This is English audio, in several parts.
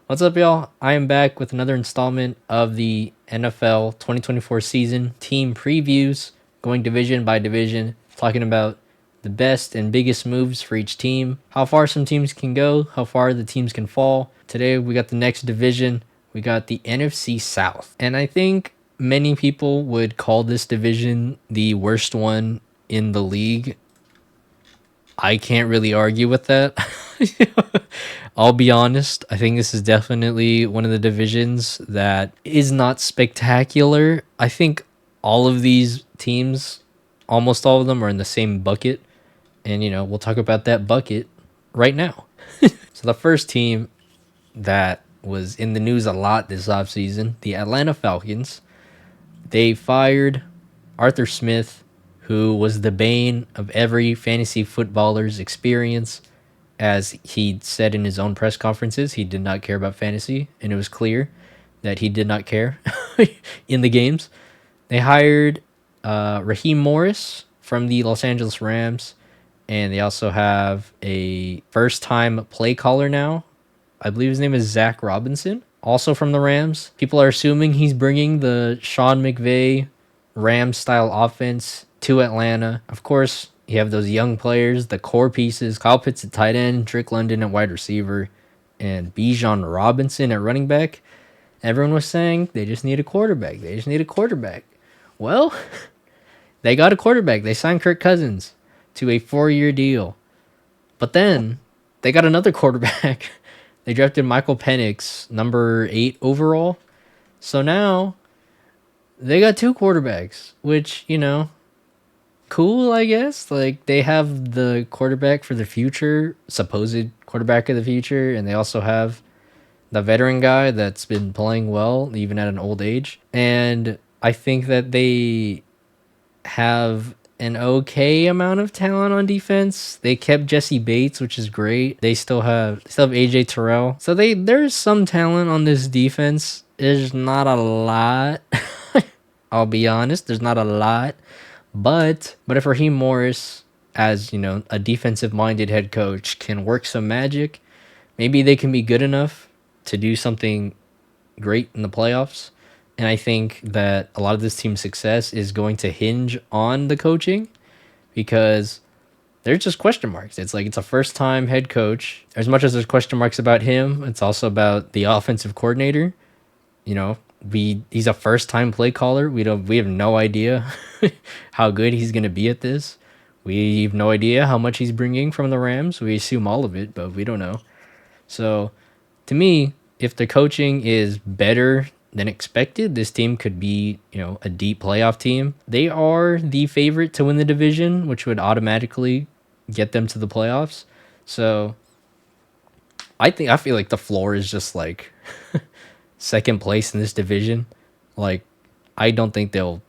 What's up, y'all? I am back with another installment of the NFL 2024 season team previews, going division by division, talking about the best and biggest moves for each team, how far some teams can go, how far the teams can fall. Today, we got the next division. We got the NFC South. And I think many people would call this division the worst one in the league. I can't really argue with that. I'll be honest. I think this is definitely one of the divisions that is not spectacular. I think all of these teams, almost all of them, are in the same bucket. And, we'll talk about that bucket right now. So, the first team that was in the news a lot this offseason, the Atlanta Falcons, they fired Arthur Smith, who was the bane of every fantasy footballer's experience. As he said in his own press conferences, he did not care about fantasy, and it was clear that he did not care in the games. They hired Raheem Morris from the Los Angeles Rams, and they also have a first-time play caller now. I believe his name is Zach Robinson, also from the Rams. People are assuming he's bringing the Sean McVay Rams-style offense to Atlanta. Of course, you have those young players, the core pieces, Kyle Pitts at tight end, Drake London at wide receiver, and Bijan Robinson at running back. Everyone was saying they just need a quarterback. They just need a quarterback. Well, they got a quarterback. They signed Kirk Cousins to a 4-year deal. But then they got another quarterback. They drafted Michael Penix, number 8 overall. So now they got 2 quarterbacks, which, cool, I guess. Like, they have the quarterback for the future, supposed quarterback of the future, and they also have the veteran guy that's been playing well, even at an old age. And I think that they have an okay amount of talent on defense. They kept Jesse Bates, which is great. They still have AJ Terrell. So there's some talent on this defense. There's not a lot. I'll be honest, there's not a lot. But if Raheem Morris, as a defensive minded head coach, can work some magic, maybe they can be good enough to do something great in the playoffs. And I think that a lot of this team's success is going to hinge on the coaching, because there's just question marks. It's like it's a first time head coach. As much as there's question marks about him, it's also about the offensive coordinator. He's a first time play caller. We have no idea how good he's going to be at this. We have no idea how much he's bringing from the Rams. We assume all of it, but we don't know. So, to me, if the coaching is better than expected, this team could be, a deep playoff team. They are the favorite to win the division, which would automatically get them to the playoffs. So, I feel like the floor is just like second place in this division. Like, I don't think they'll.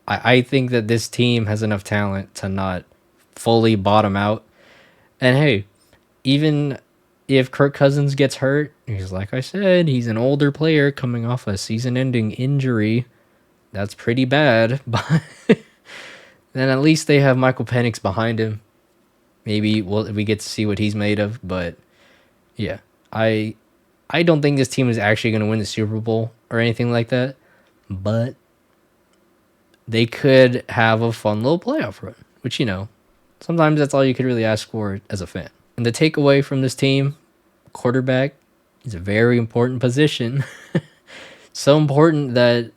I think that this team has enough talent to not fully bottom out. And hey, even if Kirk Cousins gets hurt, like I said, he's an older player coming off a season-ending injury. That's pretty bad, but then at least they have Michael Penix behind him. Maybe we get to see what he's made of, but yeah, I don't think this team is actually going to win the Super Bowl or anything like that, but they could have a fun little playoff run, which, sometimes that's all you could really ask for as a fan. And the takeaway from this team, quarterback is a very important position. So important that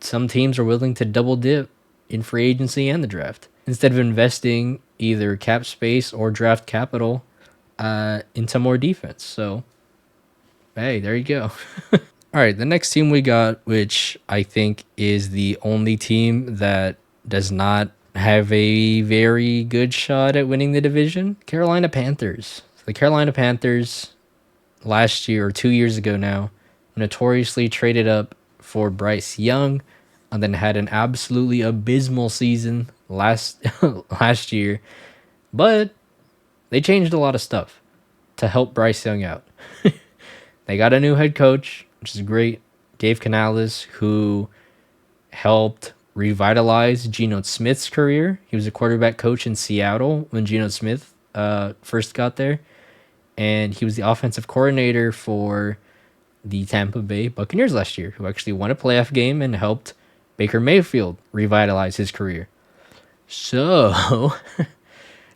some teams are willing to double dip in free agency and the draft, instead of investing either cap space or draft capital into more defense. So, hey, there you go. All right, the next team we got, which I think is the only team that does not have a very good shot at winning the division, Carolina Panthers. The Carolina Panthers last year, or 2 years ago now, notoriously traded up for Bryce Young and then had an absolutely abysmal season last year. But they changed a lot of stuff to help Bryce Young out. They got a new head coach, which is great. Dave Canales, who helped revitalize Geno Smith's career. He was a quarterback coach in Seattle when Geno Smith first got there. and he was the offensive coordinator for the Tampa Bay Buccaneers last year, who actually won a playoff game and helped Baker Mayfield revitalize his career. So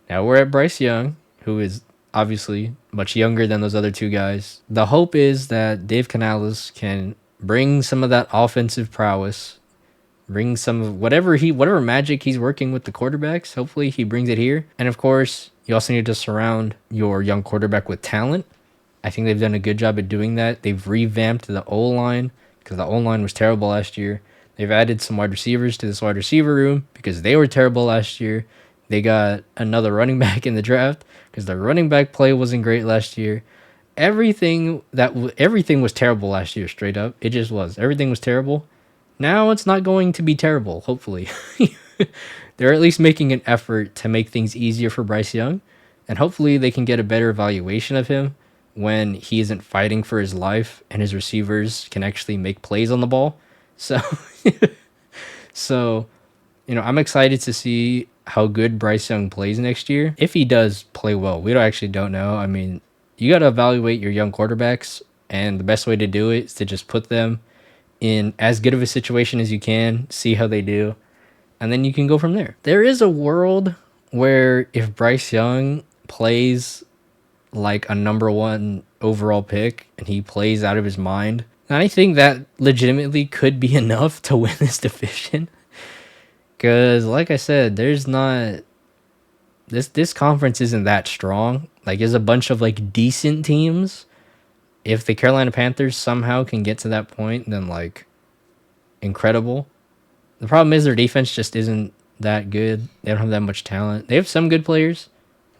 now we're at Bryce Young, who is obviously much younger than those other two guys. The hope is that Dave Canales can bring some of that offensive prowess, bring some of whatever magic he's working with the quarterbacks. Hopefully he brings it here. And of course, you also need to surround your young quarterback with talent. I think they've done a good job at doing that. They've revamped the O-line because the O-line was terrible last year. They've added some wide receivers to this wide receiver room because they were terrible last year. They got another running back in the draft because their running back play wasn't great last year. Everything was terrible last year, straight up. It just was. Everything was terrible. Now it's not going to be terrible, hopefully. They're at least making an effort to make things easier for Bryce Young, and hopefully they can get a better evaluation of him when he isn't fighting for his life and his receivers can actually make plays on the ball. So, so, I'm excited to see how good Bryce Young plays next year. If he does play well, we don't know. I mean, you got to evaluate your young quarterbacks, and the best way to do it is to just put them in as good of a situation as you can, see how they do, and then you can go from there. There is a world where if Bryce Young plays like a number one overall pick and he plays out of his mind, and I think that legitimately could be enough to win this division. Because, like I said, there's not... This conference isn't that strong. Like, there's a bunch of, like, decent teams. If the Carolina Panthers somehow can get to that point, then, like, incredible. The problem is their defense just isn't that good. They don't have that much talent. They have some good players,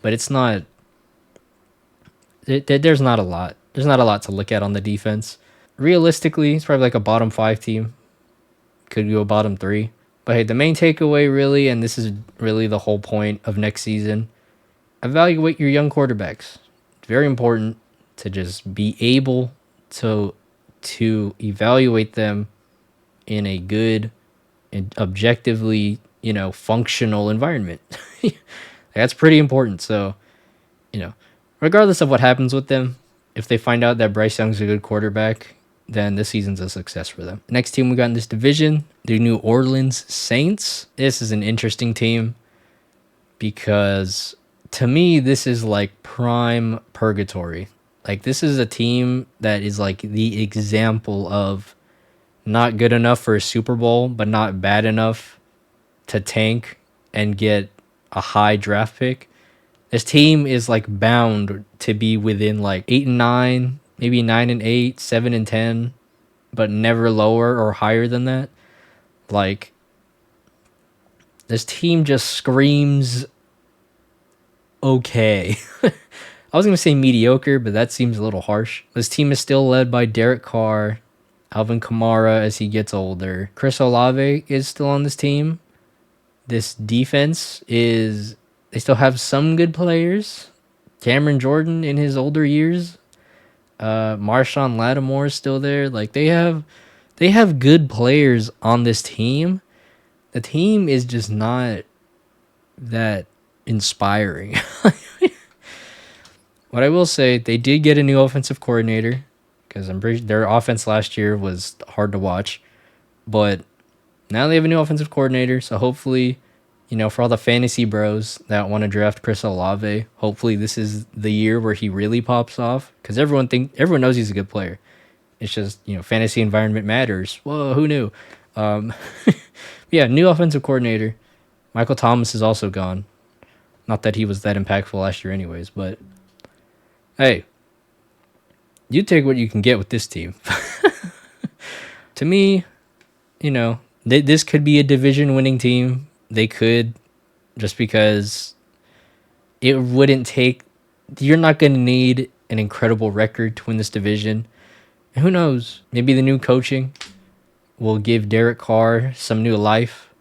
but it's not... There's not a lot. There's not a lot to look at on the defense. Realistically, it's probably like a bottom 5 team. Could go bottom 3. But hey, the main takeaway really, and this is really the whole point of next season, evaluate your young quarterbacks. It's very important to just be able to evaluate them in a good and objectively, functional environment. That's pretty important. So, regardless of what happens with them, if they find out that Bryce Young's a good quarterback, then this season's a success for them. Next team we got in this division, the New Orleans Saints. This is an interesting team because to me, this is like prime purgatory. Like, this is a team that is like the example of not good enough for a Super Bowl, but not bad enough to tank and get a high draft pick. This team is like bound to be within like 8-9, maybe 9-8, 7-10, but never lower or higher than that. Like, this team just screams okay. I was going to say mediocre, but that seems a little harsh. This team is still led by Derek Carr, Alvin Kamara as he gets older. Chris Olave is still on this team. This defense is... They still have some good players. Cameron Jordan in his older years. Marshawn Lattimore is still there. Like, they have good players on this team. The team is just not that inspiring. What I will say, they did get a new offensive coordinator, because I'm pretty their offense last year was hard to watch. But now they have a new offensive coordinator, so hopefully, for all the fantasy bros that want to draft Chris Olave, hopefully this is the year where he really pops off, because everyone knows he's a good player. It's just, fantasy environment matters. Whoa, who knew? Yeah, new offensive coordinator. Michael Thomas is also gone. Not that he was that impactful last year anyways, but hey, you take what you can get with this team. To me, this could be a division-winning team. They could, just because it wouldn't take... You're not going to need an incredible record to win this division. And who knows? Maybe the new coaching will give Derek Carr some new life.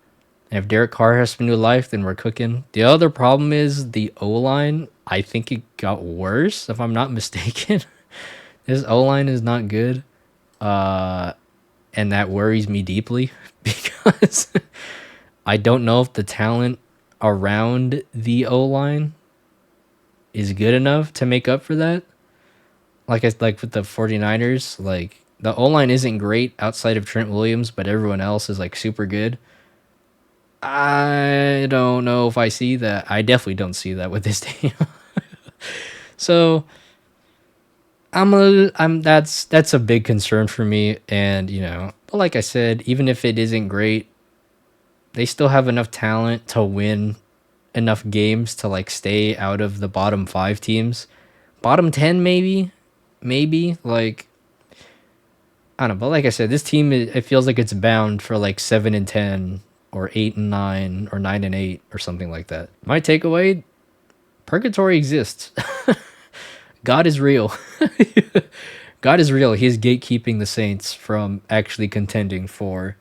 And if Derek Carr has some new life, then we're cooking. The other problem is the O-line. I think it got worse, if I'm not mistaken. This O-line is not good. And that worries me deeply because I don't know if the talent around the O-line is good enough to make up for that. Like with the 49ers, like the O-line isn't great outside of Trent Williams, but everyone else is like super good. I don't know if I see that. I definitely don't see that with this team. So that's a big concern for me. And but like I said, even if it isn't great, they still have enough talent to win enough games to like stay out of the bottom 5 teams. Bottom 10 maybe like I don't know, but like I said, this team it feels like it's bound for like 7-10 or 8-9 or 9-8 or something like that. My takeaway: purgatory exists. God is real. God is real. He's gatekeeping the Saints from actually contending for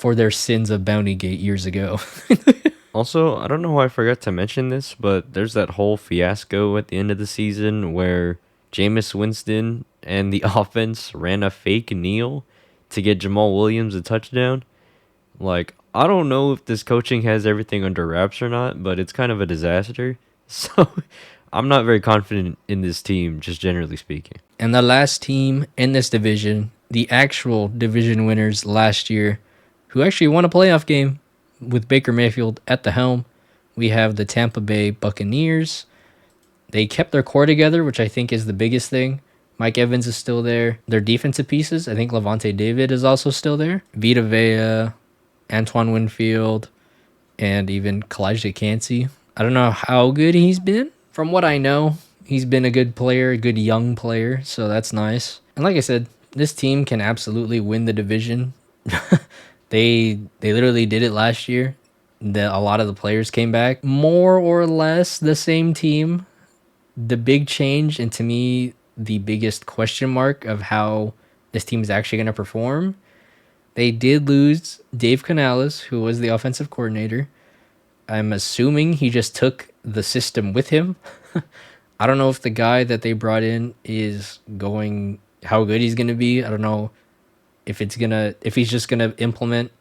their sins of Bounty Gate years ago. Also, I don't know why I forgot to mention this, but there's that whole fiasco at the end of the season where Jameis Winston and the offense ran a fake kneel to get Jamal Williams a touchdown. Like, I don't know if this coaching has everything under wraps or not, but it's kind of a disaster. So, I'm not very confident in this team, just generally speaking. And the last team in this division, the actual division winners last year, who actually won a playoff game with Baker Mayfield at the helm, we have the Tampa Bay Buccaneers. They kept their core together, which I think is the biggest thing. Mike Evans is still there. Their defensive pieces, I think Levante David is also still there. Vita Vea, Antoine Winfield, and even Kalijah Kancey. I don't know how good he's been. From what I know, he's been a good player, a good young player, so that's nice. And like I said, this team can absolutely win the division. They literally did it last year. A lot of the players came back. More or less the same team. The big change, and to me, the biggest question mark of how this team is actually going to perform, they did lose Dave Canales, who was the offensive coordinator. I'm assuming he just took the system with him. I don't know if the guy that they brought in is how good he's going to be. I don't know if he's just going to implement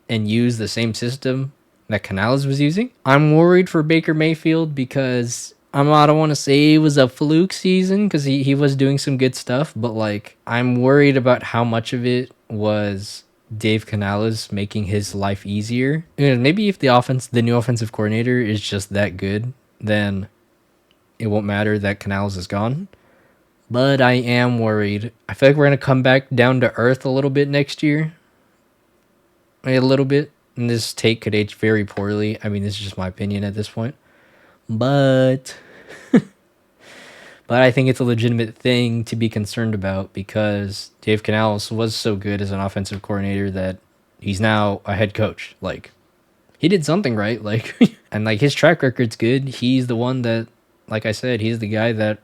and use the same system that Canales was using. I'm worried for Baker Mayfield because I don't want to say it was a fluke season because he was doing some good stuff, but like I'm worried about how much of it was Dave Canales making his life easier. Maybe if the new offensive coordinator is just that good, then it won't matter that Canales is gone. But I am worried. I feel like we're going to come back down to earth a little bit next year. A little bit. And this take could age very poorly. I mean, this is just my opinion at this point. But I think it's a legitimate thing to be concerned about because Dave Canales was so good as an offensive coordinator that he's now a head coach. Like, he did something right. Like, and like his track record's good. He's the one that, like I said, he's the guy that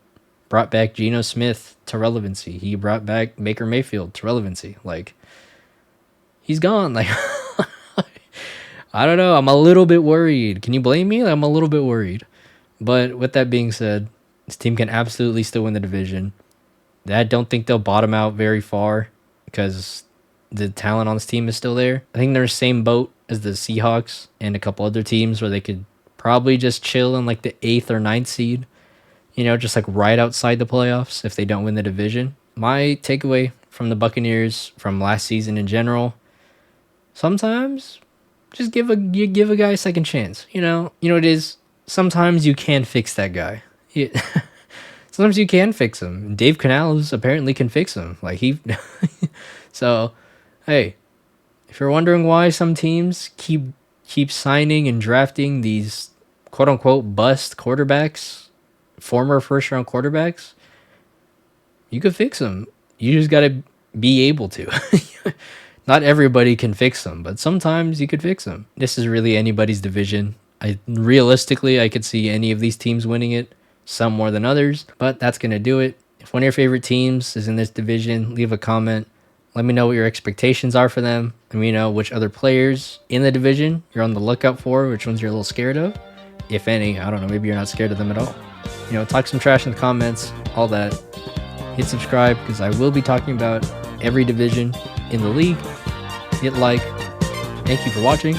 brought back Geno Smith to relevancy. He brought back Baker Mayfield to relevancy. Like, he's gone. Like, I don't know. I'm a little bit worried. Can you blame me? I'm a little bit worried. But with that being said, this team can absolutely still win the division. I don't think they'll bottom out very far because the talent on this team is still there. I think they're the same boat as the Seahawks and a couple other teams where they could probably just chill in like the 8th or 9th seed. Just like right outside the playoffs if they don't win the division. My takeaway from the Buccaneers from last season in general, sometimes just give a guy a second chance. It is. Sometimes you can fix that guy. Sometimes you can fix him. Dave Canales apparently can fix him. Like So, hey, if you're wondering why some teams keep signing and drafting these quote unquote bust quarterbacks, former first round quarterbacks, you could fix them. You just gotta be able to. Not everybody can fix them, but sometimes you could fix them. This is really anybody's division. Realistically, I could see any of these teams winning it, some more than others, but that's going to do it. If one of your favorite teams is in this division, leave a comment. Let me know what your expectations are for them. Let me know which other players in the division you're on the lookout for, which ones you're a little scared of. If any, I don't know, maybe you're not scared of them at all. Talk some trash in the comments, all that. Hit subscribe because I will be talking about every division in the league. Hit like. Thank you for watching.